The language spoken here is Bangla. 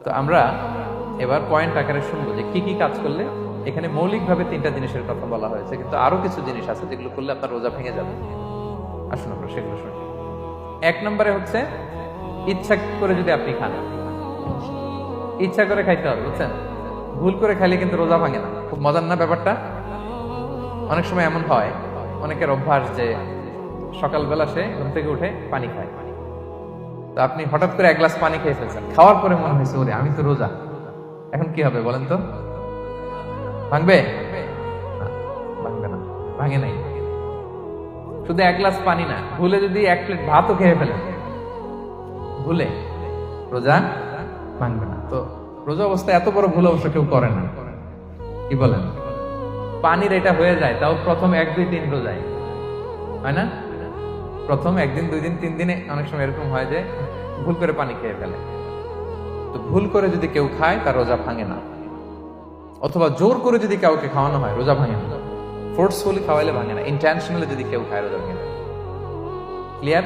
তো আমরা এবার পয়েন্ট আকারে শুনবো যে কি কি কাজ করলে এখানে মৌলিকভাবে তিনটা জিনিসের কথা বলা হয়েছে, কিন্তু আরো কিছু জিনিস আছে যেগুলো করলে আপনার রোজা ভেঙে যাবে। আসুন আমরা সেগুলো শুনি। এক নম্বরে হচ্ছে ইচ্ছা করে যদি আপনি খান, ইচ্ছা করে খাইতে হবে, বুঝছেন? ভুল করে খাইলে কিন্তু রোজা ভাঙে না। খুব মজার না ব্যাপারটা? অনেক সময় এমন হয়, অনেকের অভ্যাস যে সকালবেলা সে ঘুম থেকে উঠে পানি খায়। তো আপনি হঠাৎ করে এক গ্লাস পানি খেয়ে ফেলছেন, খাওয়ার পরে মনে হয়েছে ওরে আমি তো রোজা, এখন কি হবে বলেন তো? ভাঙবে না, ভাঙবে না, ভাঙে নাই। শুধু এক গ্লাস পানি না, ভুলে যদি এক প্লেট ভাতও খেয়ে ফেলেন, ভুলে, রোজা ভাঙবে না। তো রোজা অবস্থায় এত বড় ভুল অবশ্য কেউ করে না, কি বলেন? পানির এটা হয়ে যায়, তাও প্রথম 1 2 3 রোজায় হয় না? প্রথম 1 দিন 2 দিন 3 দিনে অনেক সময় এরকম হয় যে ভুল করে পানি খেয়ে ফেলে। তো ভুল করে যদি কেউ খায় তার রোজা ভাঙে না, অথবা জোর করে যদি কাউকে খাওয়ানো হয় রোজা ভাঙে না। ফোর্সফুলি খাওয়াইলে ভাঙে না, ইন্টেনশনালি যদি কেউ খায় রোজা ভাঙে না। ক্লিয়ার?